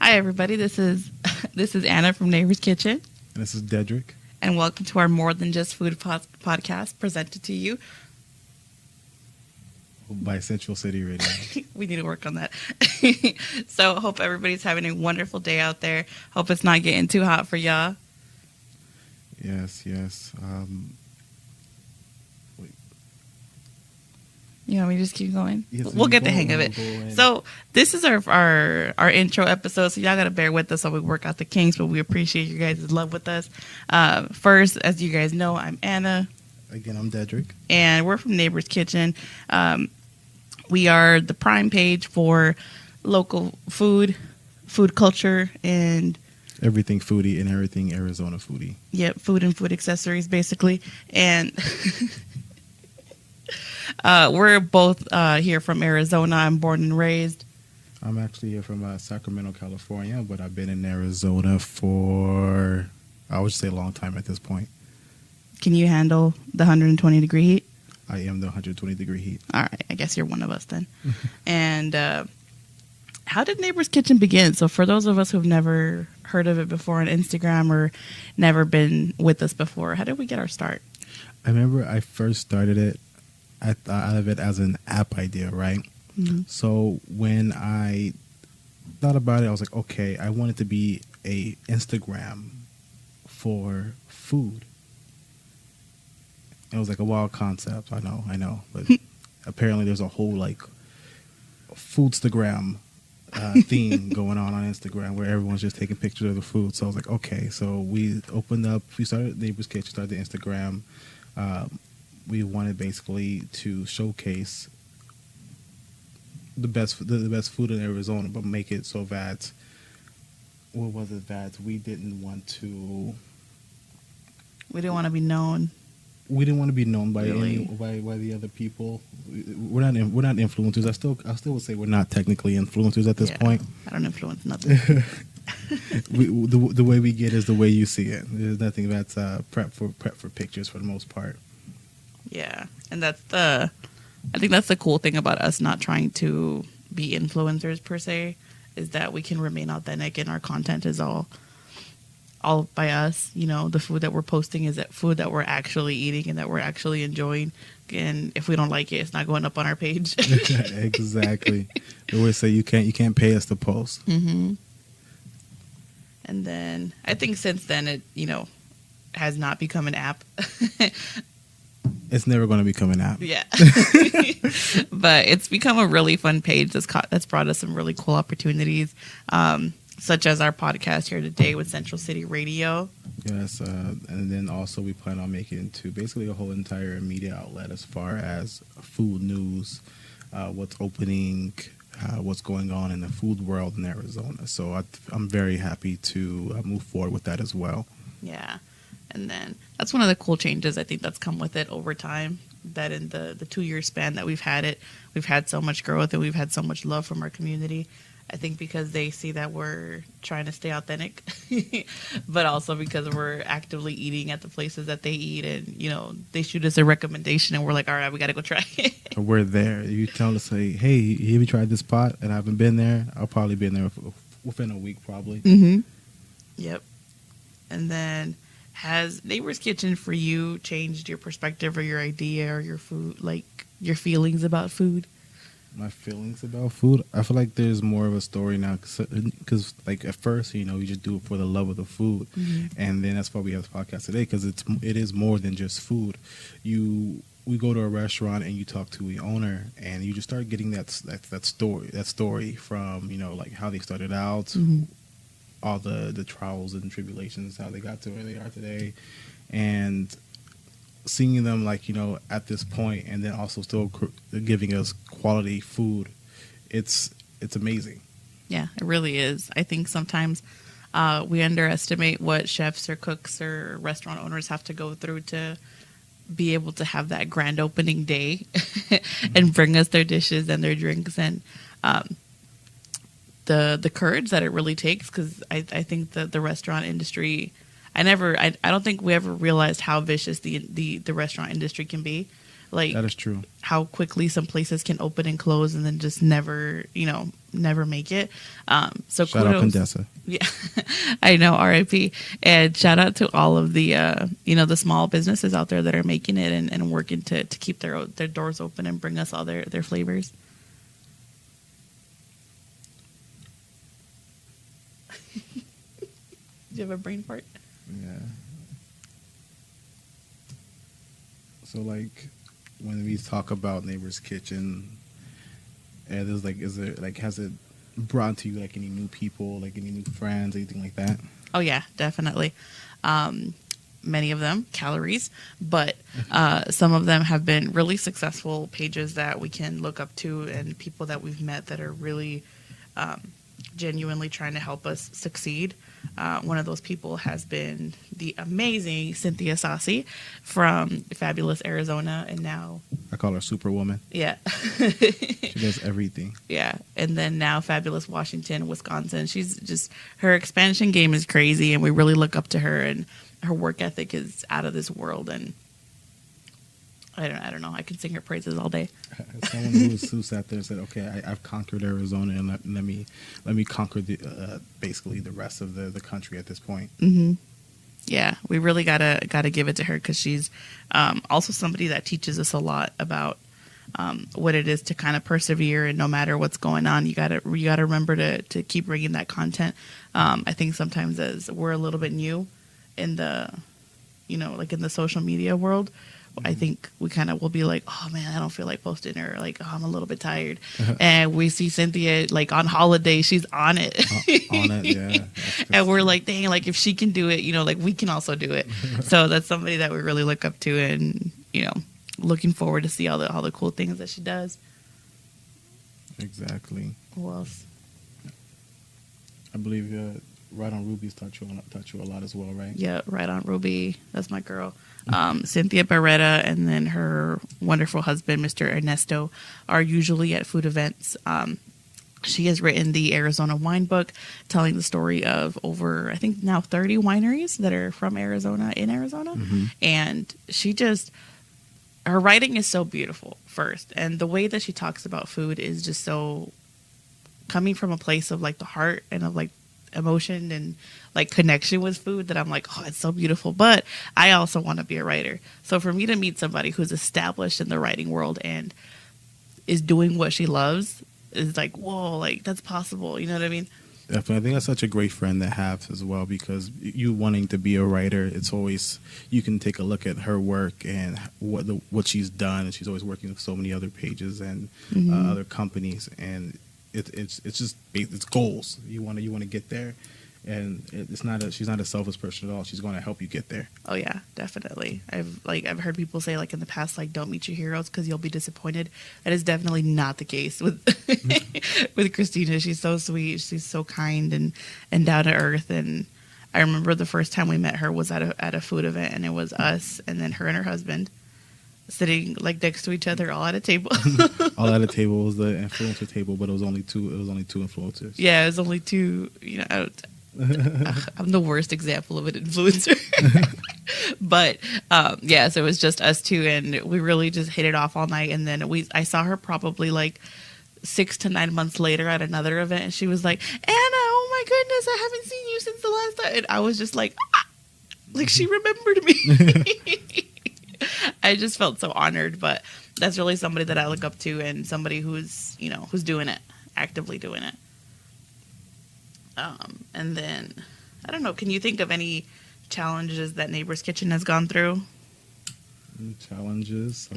Hi, everybody. This is Anna from Neighbor's Kitchen. And this is Dedric. And welcome to our More Than Just Food podcast presented to you by Central City Radio. We need to work on that. So hope everybody's having a wonderful day out there. Hope it's not getting too hot for y'all. Yes. You want me to just keep going? Yes, we'll get the hang of it. So this is our intro episode, so y'all got to bear with us while we work out the kinks, but we appreciate you guys' love with us. First, as you guys know, I'm Anna. Again, I'm Dedric. And we're from Neighbor's Kitchen. We are the prime page for local food culture, and everything foodie and everything Arizona foodie. Yep, food and food accessories, basically. And we're both here from Arizona. I'm born and raised. I'm actually here from Sacramento, California, but I've been in Arizona for, I would say, a long time at this point. Can you handle the 120-degree heat? I am the 120-degree heat. All right. I guess you're one of us then. And how did Neighbor's Kitchen begin? So for those of us who've never heard of it before on Instagram or never been with us before, how did we get our start? I remember I first started it. I thought of it as an app idea, right? Mm-hmm. So when I thought about it, I was like, okay, I want it to be a Instagram for food. It was like a wild concept. I know. But apparently there's a whole like foodstagram theme going on Instagram where everyone's just taking pictures of the food. So I was like, okay. So we started Neighbor's Kitchen, started the Instagram. We wanted basically to showcase the best food in Arizona, but make it so that, what was it that we didn't want to... We didn't want to be known. We didn't want to be known by really? by the other people. We're not influencers. I still would say we're not technically influencers at this point. I don't influence nothing. The way we get is the way you see it. There's nothing that's prep for pictures for the most part. Yeah, and I think that's the cool thing about us not trying to be influencers per se, is that we can remain authentic and our content is all by us. You know, the food that we're posting is that food that we're actually eating and that we're actually enjoying. And if we don't like it, it's not going up on our page. Exactly. They always say you can't pay us to post. Mm-hmm. And then I think since then it has not become an app. It's never going to become an app. Yeah. But it's become a really fun page that's brought us some really cool opportunities, such as our podcast here today with Central City Radio. Yes, and then also we plan on making it into basically a whole entire media outlet as far as food news, what's opening, what's going on in the food world in Arizona. So I'm very happy to move forward with that as well. Yeah. And then that's one of the cool changes I think that's come with it over time, that in the 2-year span that we've had it, we've had so much growth and we've had so much love from our community. I think because they see that we're trying to stay authentic, but also because we're actively eating at the places that they eat, and, they shoot us a recommendation and we're like, all right, we got to go try it. We're there. You tell us, say, hey, have you tried this spot? And I haven't been there. I'll probably be in there within a week probably. Mm-hmm. Yep. And then has Neighbor's Kitchen for you changed your perspective or your idea or your food, like your feelings about food? My feelings about food, I feel like there's more of a story now because like at first, you just do it for the love of the food. Mm-hmm. And then that's why we have this podcast today, because it is more than just food. We go to a restaurant and you talk to the owner and you just start getting that story from, like how they started out, mm-hmm. all the trials and tribulations, how they got to where they are today, and seeing them like at this point, and then also still giving us quality food. It's amazing. Yeah, it really is. I think sometimes we underestimate what chefs or cooks or restaurant owners have to go through to be able to have that grand opening day and bring us their dishes and their drinks, and the courage that it really takes, because I think that the restaurant industry, I don't think we ever realized how vicious the restaurant industry can be. Like, That is true. how quickly some places can open and close and then just never, never make it. So Shout out kudos. Condessa. Yeah, I know, RIP. And shout out to all of the, the small businesses out there that are making it and working to keep their doors open and bring us all their flavors. Do you have a brain fart? Yeah. So, like, when we talk about Neighbor's Kitchen, and there's like, is there like, has it brought to you like any new people, like any new friends, anything like that? Oh yeah, definitely. Many of them calories, but some of them have been really successful pages that we can look up to, and people that we've met that are really genuinely trying to help us succeed. One of those people has been the amazing Cynthia Saucy from fabulous Arizona, and now I call her Superwoman. yeah, She does everything. yeah, and then now fabulous Washington, Wisconsin. She's just, her expansion game is crazy, and we really look up to her, and her work ethic is out of this world. And I don't know. I can sing her praises all day. Someone who sat there and said, "Okay, I've conquered Arizona, and let me conquer the basically the rest of the country at this point." Mm-hmm. Yeah, we really gotta give it to her, because she's also somebody that teaches us a lot about what it is to kind of persevere, and no matter what's going on, you gotta remember to keep bringing that content. I think sometimes as we're a little bit new in the, like in the social media world, I think we kind of will be like, oh man, I don't feel like posting, or like, oh, I'm a little bit tired. And we see Cynthia like on holiday, she's on it. On it, yeah. And we're like, dang, like if she can do it, like we can also do it. So that's somebody that we really look up to, and, looking forward to see all the cool things that she does. Exactly. Who else? I believe Right on Ruby's taught you a lot as well, right? Yeah, Right on Ruby. That's my girl. Cynthia Beretta and then her wonderful husband, Mr. Ernesto, are usually at food events. She has written the Arizona Wine Book, telling the story of over, I think now 30 wineries that are from Arizona, in Arizona. Mm-hmm. And her writing is so beautiful, first. And the way that she talks about food is just so coming from a place of like the heart and of like emotion and like connection with food, that I'm like, oh, it's so beautiful. But I also want to be a writer. So for me to meet somebody who's established in the writing world and is doing what she loves is like, whoa, like that's possible. You know what I mean? Definitely. I think that's such a great friend to have as well, because you wanting to be a writer, it's always, you can take a look at her work and what she's done, and she's always working with so many other pages and other companies, and it's just, it's goals. You want to get there, and she's not a selfish person at all. She's going to help you get there. Oh yeah, definitely. I've heard people say like in the past, like, don't meet your heroes because you'll be disappointed. That is definitely not the case with with Christina. She's so sweet. She's so kind and down to earth. And I remember the first time we met her was at a food event, and it was us and then her and her husband sitting like next to each other, all at a table. All at a table. Was the influencer table, but it was only two. It was only two influencers. Yeah, it was only two. I'm the worst example of an influencer. But yeah, so it was just us two, and we really just hit it off all night. And then I saw her probably like 6 to 9 months later at another event, and she was like, Anna, oh my goodness, I haven't seen you since the last time. And I was just like, like she remembered me. I just felt so honored. But that's really somebody that I look up to, and somebody who's doing it, actively doing it. And then, I don't know, can you think of any challenges that Neighbor's Kitchen has gone through? Challenges?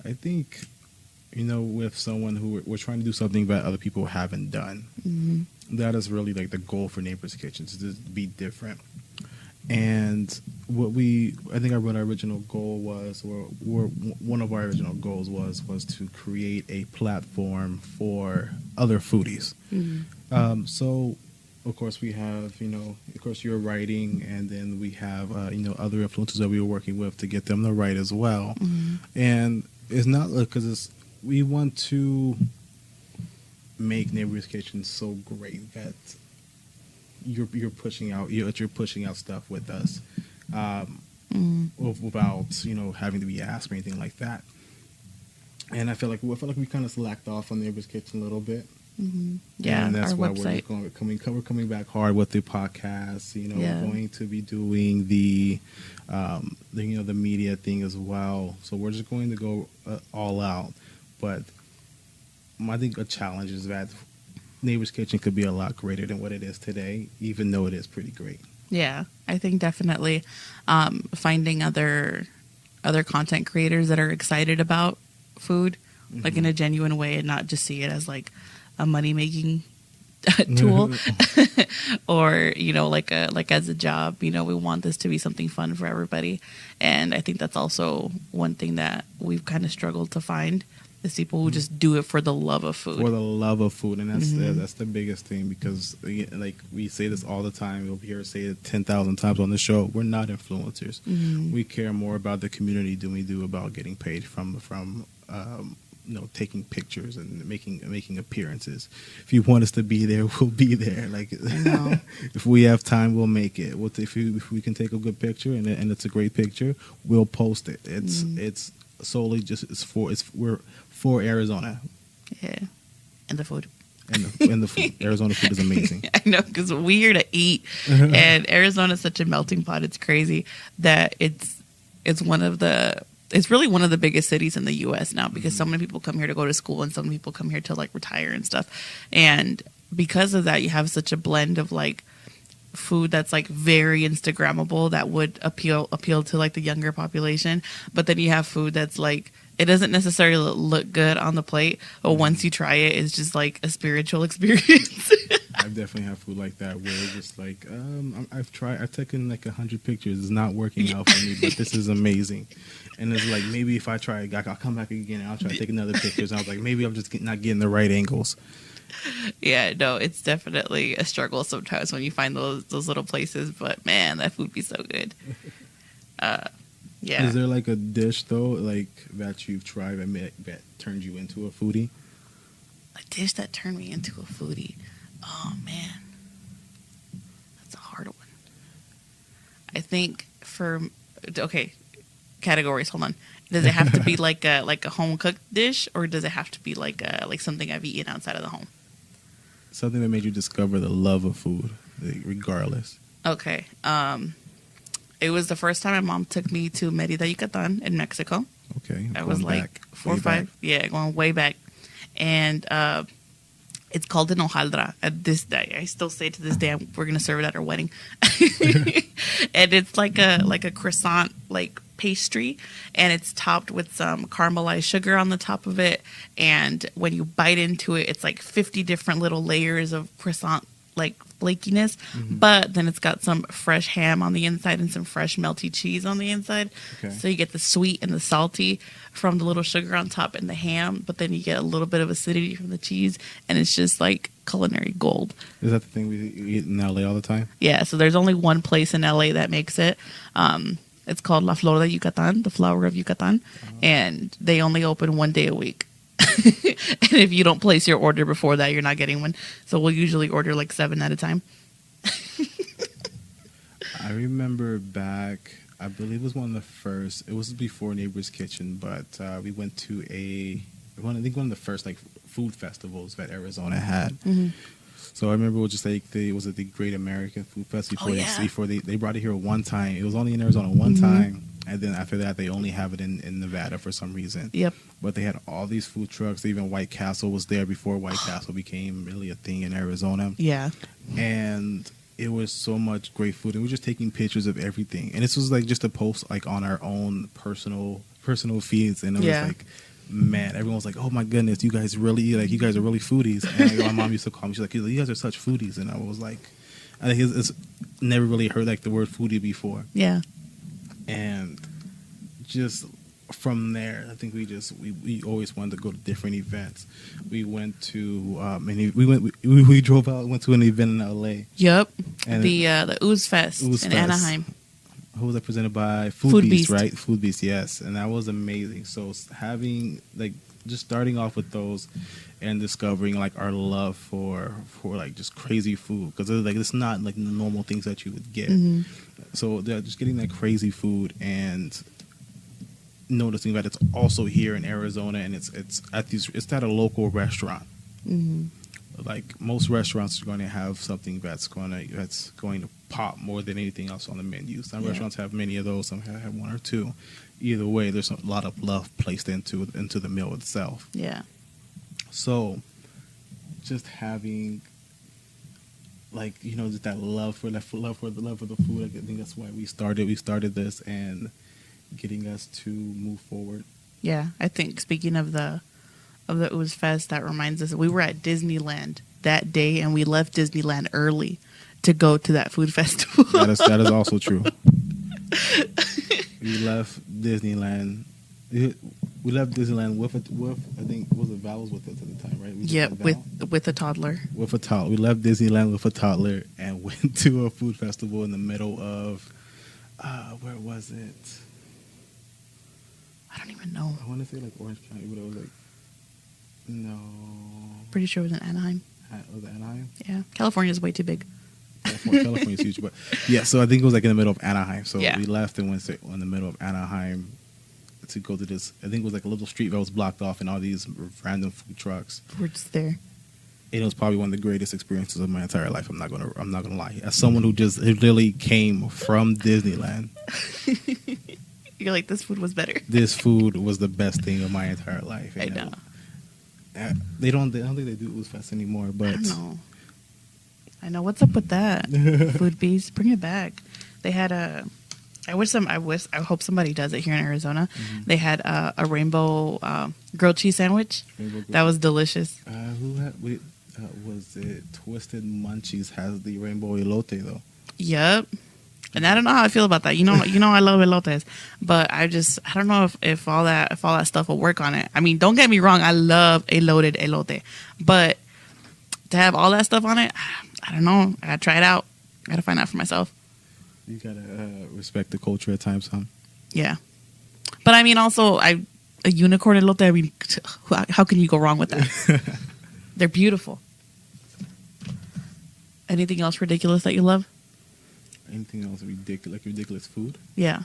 I think, with someone who we're trying to do something that other people haven't done. Mm-hmm. That is really like the goal for Neighbor's Kitchen, to just be different. And I think our original goal was, or one of our original goals was to create a platform for other foodies. Mm-hmm. So, of course, we have, of course, you're writing, and then we have, other influencers that we were working with to get them to write as well. Mm-hmm. And it's not because we want to make Neighbor's Kitchen so great that you're pushing out stuff with us, without having to be asked or anything like that. And I feel like we kind of slacked off on Neighbor's Kitchen a little bit. Mm-hmm. Yeah, and that's our why website. we're coming back hard with the podcast. We're going to be doing the media thing as well. So we're just going to go all out. But I think a challenge is that Neighbor's Kitchen could be a lot greater than what it is today, even though it is pretty great. Yeah, I think definitely finding other content creators that are excited about food, like in a genuine way, and not just see it as like a money making tool or like as a job. We want this to be something fun for everybody, and I think that's also one thing that we've kind of struggled to find is people who just do it for the love of food. For the love of food, and that's the biggest thing, because like we say this all the time. You'll hear us say it 10,000 times on the show. We're not influencers. We care more about the community than we do about getting paid from taking pictures and making appearances. If you want us to be there, we'll be there. Like, if we have time, we'll make it. If we can take a good picture and it's a great picture, we'll post it. It's solely we're for Arizona. Yeah, and the food. And the food. Arizona food is amazing. I know, because we're here to eat, and Arizona is such a melting pot. It's crazy that it's really one of the biggest cities in the U.S. now, because so many people come here to go to school and so many people come here to like retire and stuff. And because of that, you have such a blend of like food that's like very Instagrammable that would appeal to like the younger population. But then you have food that's like, it doesn't necessarily look good on the plate, but once you try it, it's just like a spiritual experience. I've definitely had food like that where it's just like, I've taken like 100 pictures. It's not working out for me, but this is amazing. And it's like, maybe if I try, I'll come back again and I'll try to take another pictures. And I was like, maybe I'm just not getting the right angles. Yeah, no, it's definitely a struggle sometimes when you find those little places. But man, that food be so good. Yeah. Is there like a dish though, like that you've tried that turned you into a foodie? A dish that turned me into a foodie. Oh man, that's a hard one. I think categories. Hold on. Does it have to be like a home cooked dish, or does it have to be like something I've eaten outside of the home? Something that made you discover the love of food, regardless. Okay. It was the first time my mom took me to Mérida, Yucatan in Mexico. Okay. I was like 4 or 5. Yeah, going way back. And it's called an hojaldra at this day. I still say to this day, we're going to serve it at our wedding. And it's like a croissant, like pastry, and it's topped with some caramelized sugar on the top of it. And when you bite into it, it's like 50 different little layers of croissant, like flakiness, but then it's got some fresh ham on the inside and some fresh melty cheese on the inside. Okay. So you get the sweet and the salty from the little sugar on top and the ham, but then you get a little bit of acidity from the cheese, and it's just like culinary gold. Is that the thing we eat in LA all the time? Yeah, so there's only one place in LA that makes it. It's called La Flor de Yucatan, the flower of Yucatan, and they only open 1 day a week. And if you don't place your order before that, you're not getting one. So we'll usually order like 7 at a time. I remember back, I believe it was one of the first, it was before Neighbor's Kitchen, but we went to one of the first like food festivals that Arizona had. So I remember it was just like the Great American Food Fest before they brought it here one time. It was only in Arizona one time. And then after that, they only have it in Nevada for some reason. Yep. But they had all these food trucks. Even White Castle was there before White Castle became really a thing in Arizona. Yeah. And it was so much great food. And we were just taking pictures of everything. And this was like just a post like on our own personal feeds. And it was like, man, everyone was like, oh my goodness, you guys are really foodies. And my mom used to call me. She's like, you guys are such foodies. And I was like, I think it's never really heard like the word foodie before. Yeah. And just from there, I think we always wanted to go to different events. We went to we drove out, went to an event in LA. Yep, and the Ooze Fest in Anaheim. who was that presented by? Food Beast, right? Food Beast, yes, and that was amazing. So having like just starting off with those and discovering like our love for like just crazy food, because like it's not like the normal things that you would get. So just getting that crazy food and noticing that it's also here in Arizona, and it's at a local restaurant. Like most restaurants are going to have something that's going to pop more than anything else on the menu. Some restaurants have many of those, some have one or two. Either way, there's a lot of love placed into the meal itself. Yeah. So just having like, you know, just that love for the food. I think that's why we started this and getting us to move forward. Yeah, I think speaking of the Ooze Fest, that reminds us we were at Disneyland that day, and we left Disneyland early to go to that food festival. That is also true. We left Disneyland. We left Disneyland with I think was it Val was with us at the time, right? Yep, with a toddler. With a toddler, we left Disneyland with a toddler and went to a food festival in the middle of where was it? I don't even know. I want to say like Orange County, but it was like no. Pretty sure it was in Anaheim. Was it Anaheim? Yeah, California's way too big. California's huge, but yeah. So I think it was like in the middle of Anaheim. So yeah. We left and went in the middle of Anaheim to go to this. I think it was like a little street that was blocked off, and all these random food trucks. We're just there. It was probably one of the greatest experiences of my entire life. I'm not gonna lie. As someone who just literally came from Disneyland, you're like, this food was better. This food was the best thing of my entire life. I know. I don't think they do Ooze Fest anymore, but I know. What's up with that? Food Beast, bring it back. They had I hope somebody does it here in Arizona. They had a rainbow grilled cheese sandwich. That was delicious. Was it Twisted Munchies has the rainbow elote though? Yep. And I don't know how I feel about that. You know I love elotes, but I don't know if all that stuff will work on it. I mean, don't get me wrong, I love a loaded elote, but to have all that stuff on it, I don't know. I gotta try it out. I gotta find out for myself. You gotta respect the culture at times, huh? Yeah, but I mean, also a unicorn elote. I mean, how can you go wrong with that? They're beautiful. Anything else ridiculous that you love? Anything else ridiculous food? Yeah.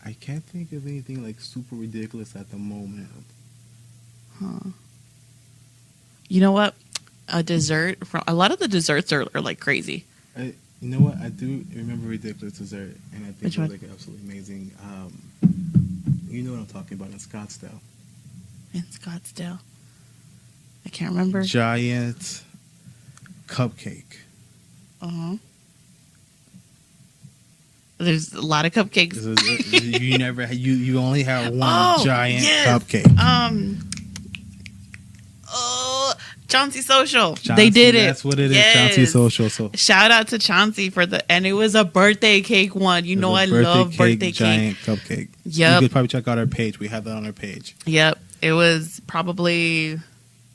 I can't think of anything like super ridiculous at the moment. Huh. You know what? A dessert. A lot of the desserts are like crazy. You know what? I do remember ridiculous dessert, and I think Which it was one? like absolutely amazing. You know what I'm talking about in Scottsdale. In Scottsdale. I can't remember. Giant cupcake. Uh-huh. There's a lot of cupcakes. You only have one giant cupcake. Chauncey Social. They did it. That's what it is. Chauncey Social. So shout out to Chauncey and it was a birthday cake one. You know I love birthday cake. Giant cupcake. Yep. You could probably check out our page. We have that on our page. Yep. It was probably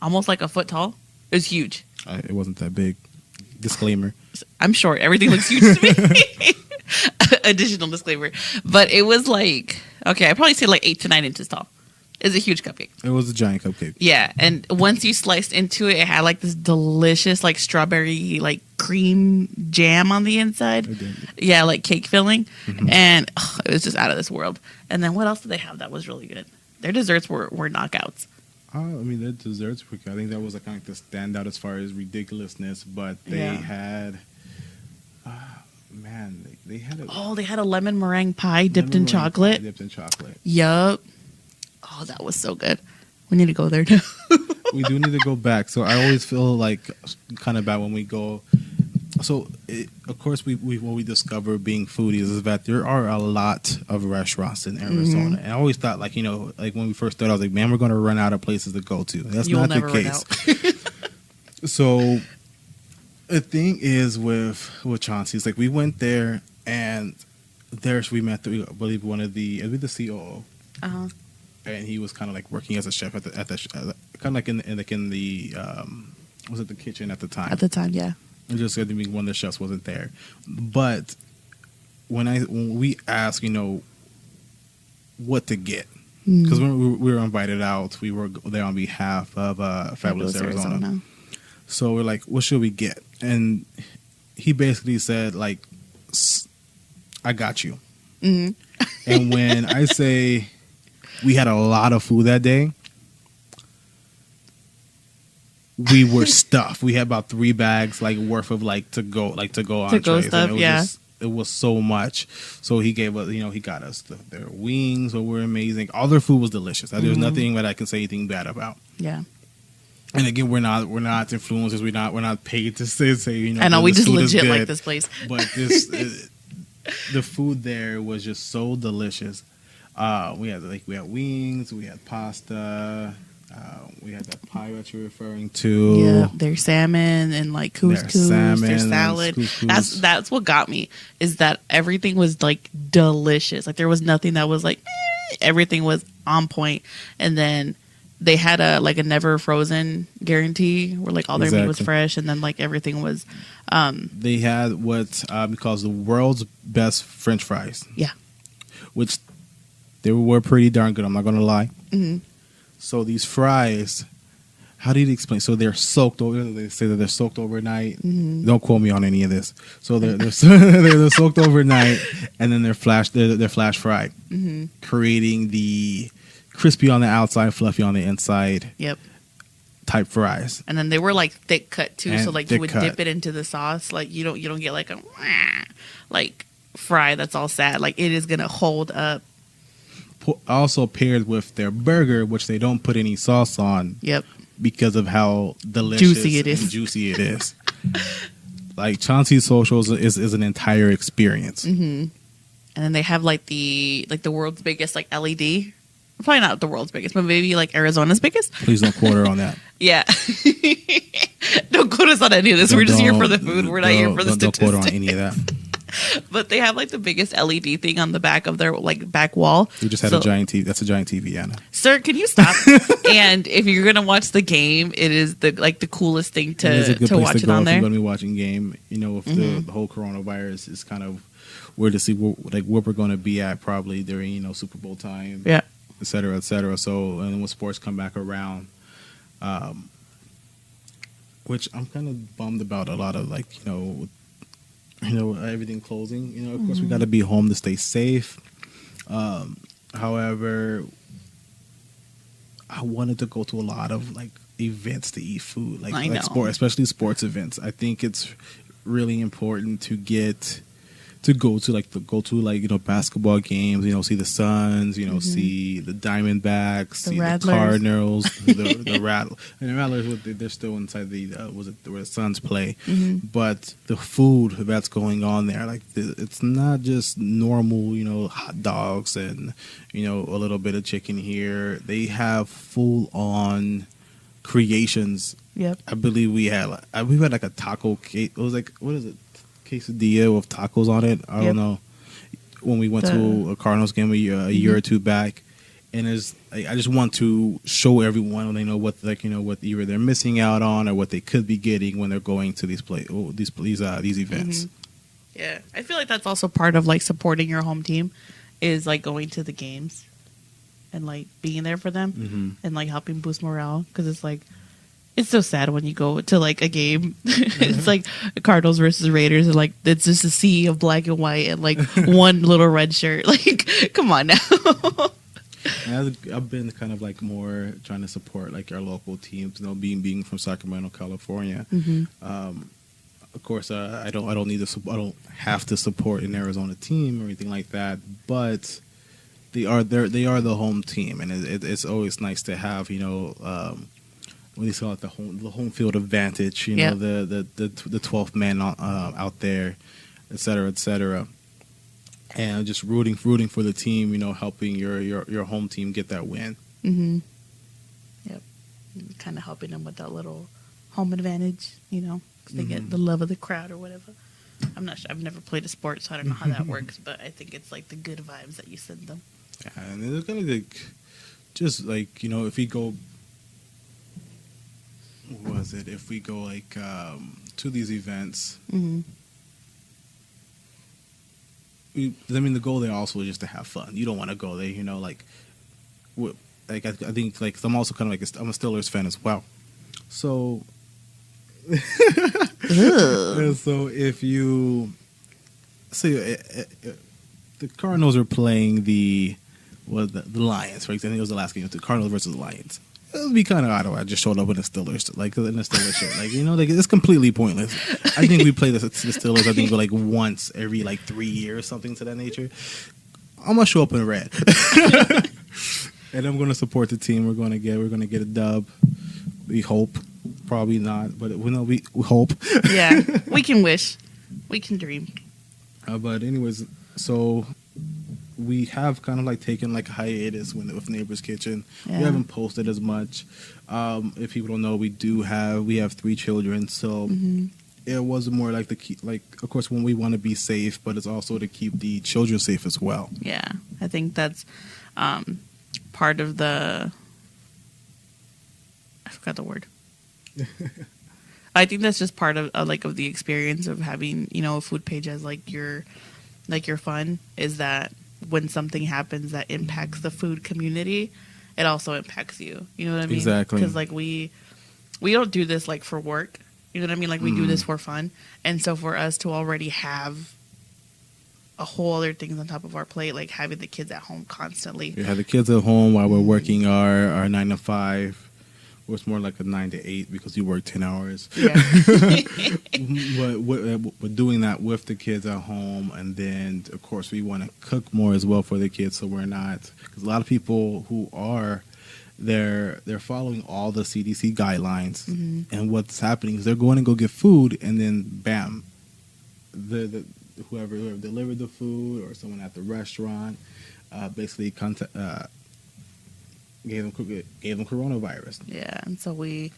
almost like a foot tall. It was huge. It wasn't that big. Disclaimer. I'm short. Everything looks huge to me. Additional disclaimer. But it was like, okay, I'd probably say like 8 to 9 inches tall. It's a huge cupcake. It was a giant cupcake. Yeah. And once you sliced into it, it had like this delicious like strawberry like cream jam on the inside. Yeah, like cake filling. Mm-hmm. And it was just out of this world. And then what else did they have that was really good? Their desserts were knockouts. I mean, their desserts were good. I think that was kind of the standout as far as ridiculousness. But they had... they had they had a lemon meringue pie dipped in chocolate. Yup. Oh, that was so good. We need to go there now. We do need to go back. So I always feel like kind of bad when we go. So of course, what we discover being foodies is that there are a lot of restaurants in Arizona, and I always thought like when we first started, I was like, man, we're going to run out of places to go to. That's not the case. So the thing is with Chauncey's, like we went there and we met I believe one of the COO. Uh-huh. And he was kind of like working as a chef at the kind of like in the was it the kitchen at the time? At the time, yeah. Just I think one of the chefs wasn't there. But when we asked, what to get, because when we were invited out, we were there on behalf of Fabulous Arizona. So we're like, what should we get? And he basically said, like, I got you. Mm-hmm. And when I say we had a lot of food that day, we were stuffed. We had about 3 bags worth of to go entrees. Stuff, it was so much. So he gave us, he got us their wings, so were amazing. All their food was delicious. There's nothing that I can say anything bad about. Yeah. And again, we're not influencers. We're not paid to say. I know we just legit like this place, but this the food there was just so delicious. We had wings, we had pasta. We had that pie that you're referring to. Yeah, their salmon and couscous, their salad. Couscous. That's what got me, is that everything was delicious. There was nothing that was everything was on point. And then they had a never frozen guarantee where all their meat was fresh, and then everything was. They had what because the world's best French fries. Yeah, which they were pretty darn good. I'm not gonna lie. Mm-hmm. So these fries, how do you explain? So they're soaked over. They say that they're soaked overnight. Mm-hmm. Don't quote me on any of this. So they're soaked overnight, and then they're flash fried, mm-hmm. creating the crispy on the outside, fluffy on the inside. Yep. Type fries. And then they were thick cut too, and so you would dip it into the sauce. You don't get a fry that's all sad. It is gonna hold up. Also paired with their burger, which they don't put any sauce on. Yep. Because of how delicious and juicy it is. Chauncey's Socials is an entire experience. Mm-hmm. And then they have the world's biggest LED. Probably not the world's biggest, but maybe Arizona's biggest. Please don't quote her on that. Yeah. Don't quote us on any of this. We're just here for the food. We're not here for the statistics. Don't quote her on any of that. But they have the biggest LED thing on the back of their back wall. We just had a giant TV. That's a giant TV, Anna. Sir, can you stop? And if you're gonna watch the game, it is the coolest thing to watch it on there. If you're gonna be watching game, if mm-hmm. the whole coronavirus is kind of weird to see where we're gonna be at probably during Super Bowl time. Yeah. Et cetera, et cetera. So, and then when sports come back around, which I'm kind of bummed about a lot of everything closing. Of course, we got to be home to stay safe. However, I wanted to go to a lot of events to eat food, especially sports events. I think it's really important to go to basketball games, see the Suns, mm-hmm. see the Diamondbacks, see the Cardinals, the Rattlers. And the Rattlers, they're still inside where the Suns play. Mm-hmm. But the food that's going on there, it's not just normal, hot dogs and, a little bit of chicken here. They have full on creations. Yep. I believe we had a taco cake. It was what is it? Quesadilla with tacos on it. I don't know. When we went to a Cardinals game a year or two back, and I just want to show everyone when they know what what either they're missing out on or what they could be getting when they're going to these events. Mm-hmm. Yeah, I feel that's also part of supporting your home team, is going to the games, and being there for them, mm-hmm. and helping boost morale, because it's so sad when you go to a game. It's Cardinals versus Raiders, and it's just a sea of black and white and one little red shirt. Come on now. I've been kind of more trying to support our local teams. Being from Sacramento, California. Mm-hmm. Of course, I don't have to support an Arizona team or anything like that, but they are the home team, and it's always nice to have when they call it the home field advantage, the 12th man out there, et cetera, and just rooting for the team, helping your home team get that win. Mm-hmm. Yep, kind of helping them with that little home advantage, because they mm-hmm. get the love of the crowd or whatever. I'm not sure. I've never played a sport, so I don't know how that works, but I think it's the good vibes that you send them. Yeah, and it's kind of just if we go. What was it? If we go to these events. Mm-hmm. The goal there also is just to have fun. You don't want to go there, like I think like I'm also kind of like I'm a Steelers fan as well. So, so if you say the Cardinals are playing the Lions, for example, it was the last game, the Cardinals versus the Lions. It would be kind of odd if I just showed up in a Steelers shirt, like it's completely pointless. I think we play the Steelers. I think like once every like 3 years, something to that nature. I'm gonna show up in red, and I'm gonna support the team. We're gonna get a dub. We hope, probably not, but we hope. Yeah, we can wish, we can dream. But anyways, so we have kind of like taken like a hiatus with Neighbor's Kitchen. Yeah. We haven't posted as much. If people don't know, we have 3 children, so it was more like of course, when we want to be safe, but it's also to keep the children safe as well. Yeah, I think that's part of the. I forgot the word. I think that's just part of of the experience of having a food page as like your fun, is that when something happens that impacts the food community, it also impacts you. You know what I mean? Exactly. Because like we don't do this like for work. You know what I mean? Like we do this for fun, and so for us to already have a whole other things on top of our plate, like having the kids at home constantly. We have the kids at home while we're working our 9 to 5. Or it's more like a 9 to 8 because you work 10 hours. Yeah. but we're doing that with the kids at home, and then of course we want to cook more as well for the kids, so we're not, because a lot of people who are they're following all the CDC guidelines, and what's happening is they're going to go get food, and then bam, the whoever delivered the food or someone at the restaurant basically gave them coronavirus. Yeah, and so we're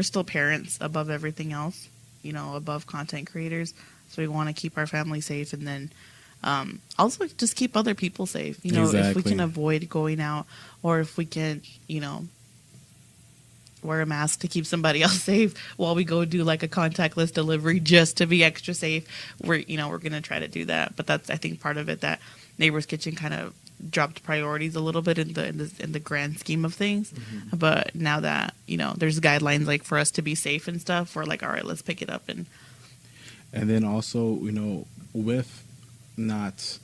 still parents above everything else, above content creators. So we want to keep our family safe, and then also just keep other people safe. Exactly. If we can avoid going out, or if we can, wear a mask to keep somebody else safe while we go do like a contactless delivery just to be extra safe, we're going to try to do that. But that's, I think, part of it, that Neighbor's Kitchen kind of dropped priorities a little bit in the grand scheme of things. But now that there's guidelines like for us to be safe and stuff, we're like, all right, let's pick it up. And then also with not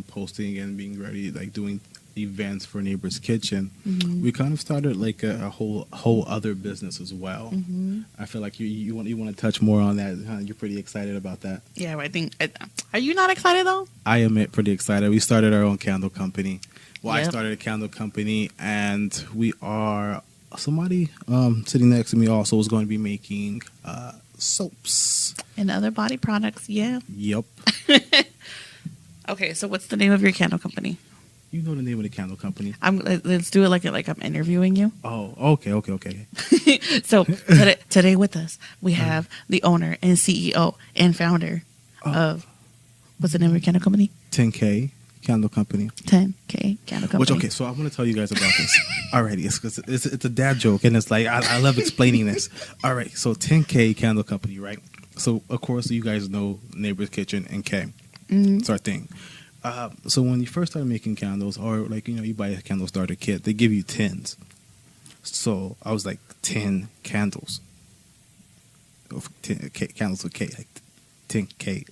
posting and being ready, like doing events for Neighbor's Kitchen, we kind of started like a whole other business as well. I feel like you want to touch more on that, huh? You're pretty excited about that. Yeah, I think. Are you not excited though? I am pretty excited. We started our own candle company. Well, Yep. I started a candle company, and we are somebody sitting next to me also is going to be making soaps And other body products. Yeah. Yep. Okay, so what's the name of your candle company? You know the name of the candle company. Let's do it like I'm interviewing you. Oh, okay. So today with us we have the owner and CEO and founder of, what's the name of your candle company? 10K Candle Company. 10K Candle Company. Which, okay, so I'm going to tell you guys about this. Alrighty, it's a dad joke, and it's like I love explaining this. All right, so 10K Candle Company, right? So of course you guys know Neighbor's Kitchen and K. It's our thing. So when you first start making candles, or like you buy a candle starter kit, they give you tins. So I was like 10 candles, 10 candles with K, like 10K.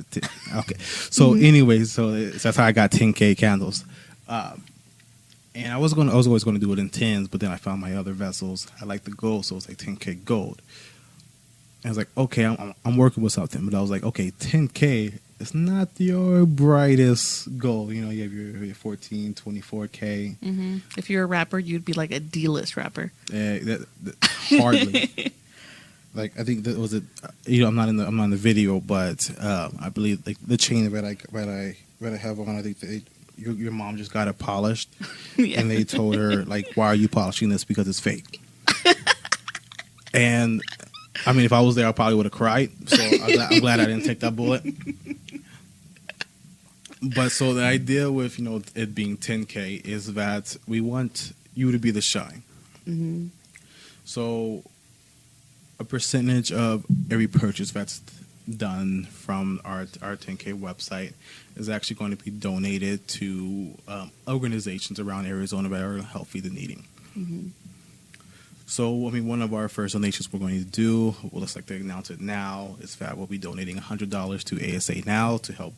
Okay. So anyways, that's how I got 10K candles. And I was always going to do it in tins, but then I found my other vessels. I like the gold, so it's like 10K gold. And I was like, okay, I'm working with something, but I was like, okay, 10K. It's not your brightest goal. You have your 14, 24K. If you're a rapper, you'd be like a D-list rapper. Hardly. Like, I think that was it. I'm not in the video, but I believe like the chain that I have on. I think your mom just got it polished, and they told her like, "Why are you polishing this? Because it's fake." And I mean, if I was there, I probably would have cried. So I'm glad I didn't take that bullet. But so the idea with it being 10K is that we want you to be the shine. So a percentage of every purchase that's done from our 10K website is actually going to be donated to organizations around Arizona that are help feed the needy. Mm-hmm. So, I mean, one of our first donations we're going to do, well, let's like to announce it now, is that we'll be donating $100 to ASA Now to help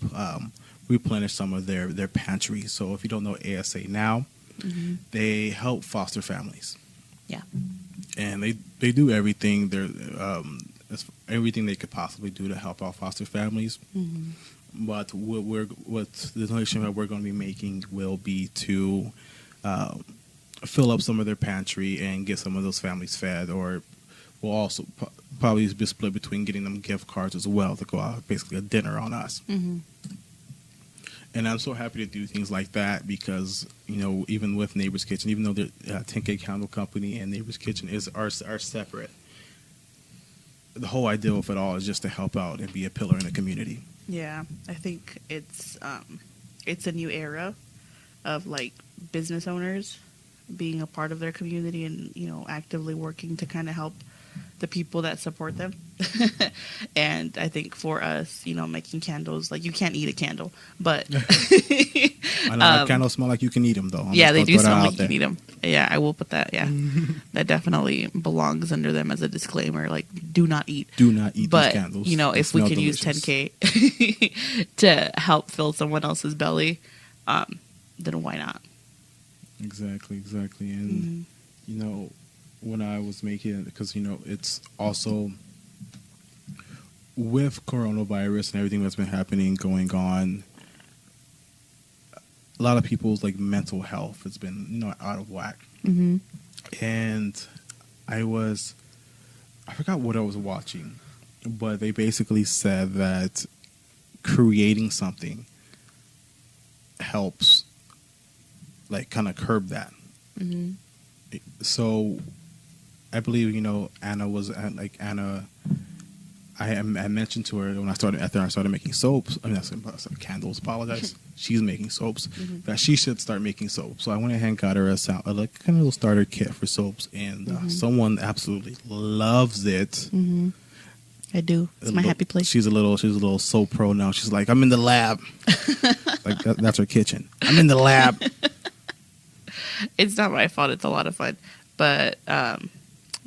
replenish some of their pantry. So, if you don't know ASA Now, Mm-hmm. they help foster families. Yeah. And they do everything. Everything they could possibly do to help out foster families. Mm-hmm. But what the donation that we're going to be making will be to fill up some of their pantry and get some of those families fed, or we'll also probably be split between getting them gift cards as well to go out, basically a dinner on us. Mm-hmm. And I'm so happy to do things like that because, you know, even with Neighbor's Kitchen, even though the 10K Candle Company and Neighbor's Kitchen are separate, the whole idea of it all is just to help out and be a pillar in the community. Yeah, I think it's a new era of like business owners being a part of their community and, you know, actively working to kind of help the people that support them. And I think for us, you know, making candles, like you can't eat a candle, but I know that candles smell like you can eat them though. Yeah, they do smell like you can eat them. Yeah, I will put that. Yeah, that definitely belongs under them as a disclaimer. Like, do not eat. Do not eat but, these candles. You know, They if we smell can delicious. use 10K to help fill someone else's belly, then why not? Exactly. And, you know, when I was making it, because, you know, it's also with coronavirus and everything that's been happening, going on, a lot of people's, like, mental health has been, you know, out of whack. Mm-hmm. And I forgot what I was watching, but they basically said that creating something helps, like, kind of curb that. Mm-hmm. So I believe, you know, Anna, I mentioned to her after I started making soaps, candles, apologize. She's making soaps, that she should start making soaps. So I went ahead and got her a kind of little starter kit for soaps, and someone absolutely loves it. Mm-hmm. I do. It's my happy place. She's a little soap pro now. She's like, I'm in the lab. Like that's her kitchen. I'm in the lab. It's not my fault. It's a lot of fun. But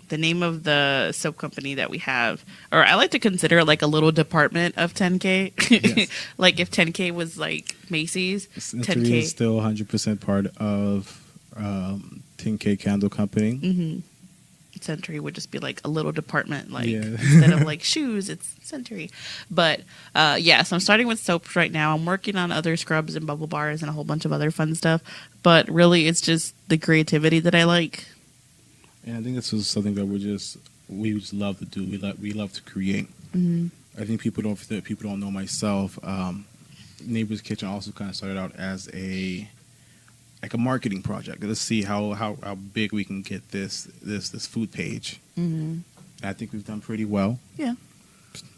the name of the soap company that we have, or I like to consider it like a little department of 10K. Yes. Like if 10K was like Macy's, Century 10K is still 100% part of 10K Candle Company. Mm-hmm. Century would just be like a little department, like Yeah. instead of like shoes, it's Century. But yeah, so I'm starting with soaps right now. I'm working on other scrubs and bubble bars and a whole bunch of other fun stuff. But really, it's just the creativity that I like. And I think this is something that we just love to do. We love to create. Mm-hmm. I think people don't know myself. Neighbor's Kitchen also kind of started out as a marketing project. Let's see how big we can get this food page. Mm-hmm. I think we've done pretty well. Yeah.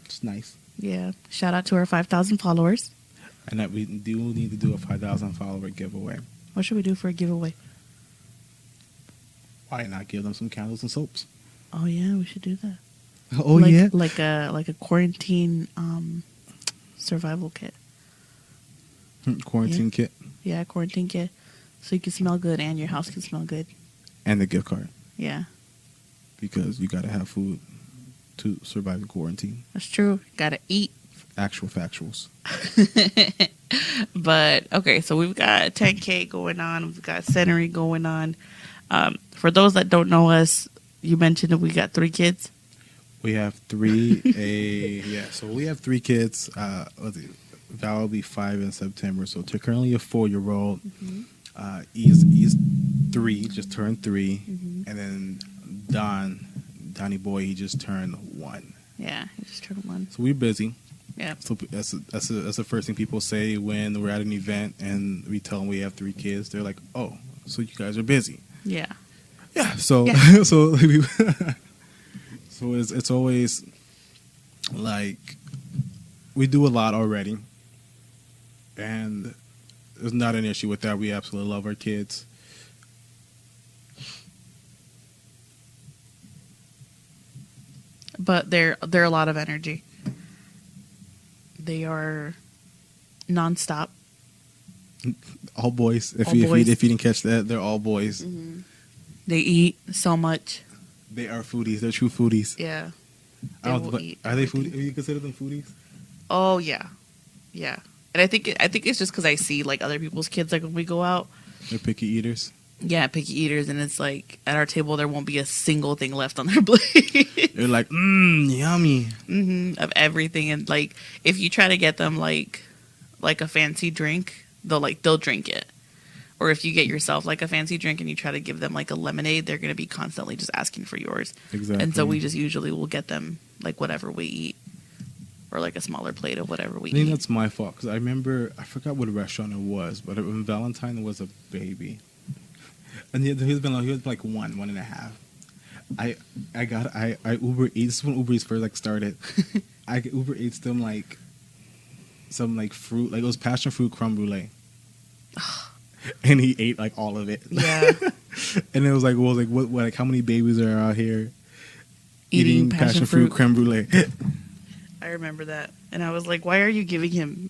It's nice. Yeah. Shout out to our 5,000 followers. And that we do need to do a 5,000 follower giveaway. What should we do for a giveaway? Why not give them some candles and soaps? Oh yeah, we should do that. Oh like, yeah, like a quarantine survival kit. Quarantine kit Yeah, quarantine kit. So you can smell good and your house can smell good. and the gift card, Yeah, because you got to have food to survive the quarantine. that's true. Gotta eat. Actual factuals. But okay, so we've got 10K going on. We've got Century going on. For those that don't know us, you mentioned that we got 3 kids. We have 3. So we have 3 kids. Let's see, Val will be 5 in September. So they're currently a 4-year-old. Mm-hmm. He's 3, just turned 3, Mm-hmm. and then Donnie boy, he just turned 1. Yeah, he just turned 1. So we're busy. Yeah. So that's the first thing people say when we're at an event and we tell them we have 3 kids. They're like, "Oh, so you guys are busy." Yeah. Yeah. So Yeah. so it's always like we do a lot already, and there's not an issue with that. We absolutely love our kids. but they're a lot of energy. They are nonstop. All boys. All boys. If you didn't catch that, they're all boys. Mm-hmm. They eat so much. They are foodies. They're true foodies. Yeah. Are they foodies? Do you consider them foodies? Oh yeah, yeah. And I think it's just because I see like other people's kids like when we go out. They're picky eaters. Yeah, picky eaters, and it's like at our table there won't be a single thing left on their plate. They're like, yummy. Mm-hmm, of everything, and like if you try to get them like a fancy drink, they'll drink it. Or if you get yourself like a fancy drink and you try to give them like a lemonade, they're gonna be constantly just asking for yours. Exactly. And so we just usually will get them like whatever we eat, or like a smaller plate of whatever we I think eat. that's my fault because I forgot what restaurant it was, but when Valentine was a baby, and he was like 1.5. I Uber Eats. This is when Uber Eats first like started. I Uber Eats them like some like fruit, like it was passion fruit creme brulee, and he ate like all of it. Yeah. And it was like, what like how many babies are out here Eating passion fruit creme brulee? I remember that, and I was like, "Why are you giving him